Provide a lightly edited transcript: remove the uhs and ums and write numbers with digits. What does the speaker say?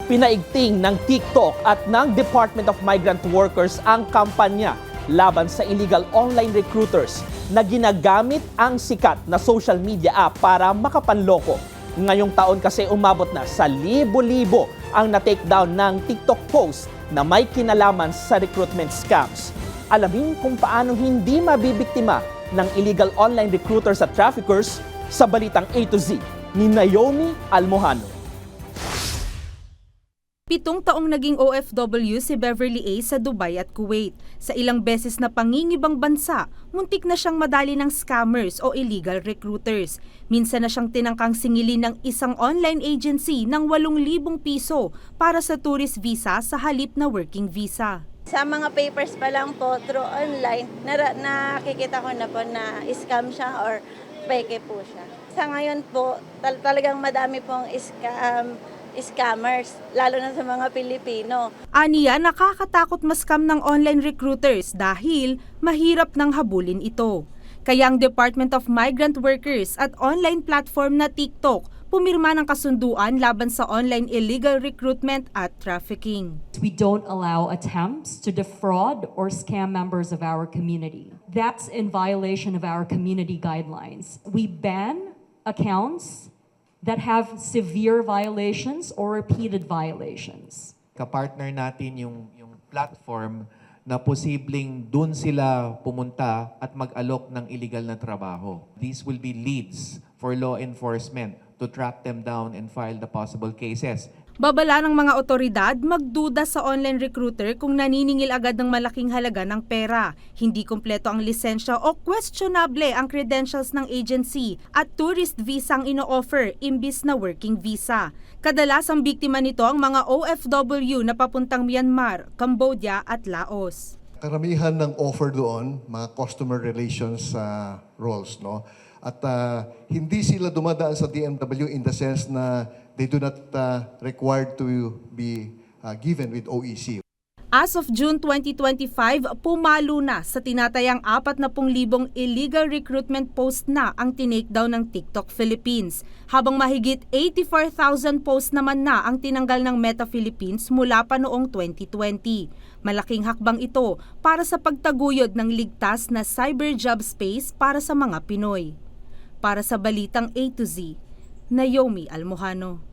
Pinaigting ng TikTok at ng Department of Migrant Workers ang kampanya laban sa illegal online recruiters na ginagamit ang sikat na social media app para makapanloko. Ngayong taon kasi umabot na sa libo-libo ang na-takedown ng TikTok post na may kinalaman sa recruitment scams. Alamin kung paano hindi mabibiktima ng illegal online recruiters at traffickers sa balitang A to Z ni Naomi Almojano. 7 taong naging OFW si Beverly A sa Dubai at Kuwait. Sa ilang beses na pangingibang bansa, muntik na siyang madali ng scammers o illegal recruiters. Minsan na siyang tinangkang singilin ng isang online agency ng 8,000 piso para sa tourist visa sa halip na working visa. Sa mga papers pa lang po, through online, nakikita ko na po na scam siya or fake po siya. Sa ngayon po, talagang madami pong scammers, lalo na sa mga Pilipino. Aniya, nakakatakot ma-scam ng online recruiters dahil mahirap nang habulin ito. Kaya ang Department of Migrant Workers at online platform na TikTok pumirma ng kasunduan laban sa online illegal recruitment at trafficking. We don't allow attempts to defraud or scam members of our community. That's in violation of our community guidelines. We ban accounts that have severe violations or repeated violations. Kapartner natin yung platform na posibleng dun sila pumunta at mag-alok ng illegal na trabaho. These will be leads for law enforcement to track them down and file the possible cases. Babala ng mga otoridad magduda sa online recruiter kung naniningil agad ng malaking halaga ng pera, hindi kumpleto ang lisensya o questionable ang credentials ng agency at tourist visa ang ino-offer imbis na working visa. Kadalasang biktima nito ang mga OFW na papuntang Myanmar, Cambodia at Laos. Karamihan ng offer doon, mga customer relations roles, no? At hindi sila dumadaan sa DMW in the sense na they do not required to be given with OEC. As of June 2025, pumalo na sa tinatayang 40,000 illegal recruitment post na ang tinake-down ng TikTok Philippines, habang mahigit 84,000 post naman na ang tinanggal ng Meta Philippines mula pa noong 2020. Malaking hakbang ito para sa pagtaguyod ng ligtas na cyber job space para sa mga Pinoy. Para sa Balitang A to Z, Naomi Almojano.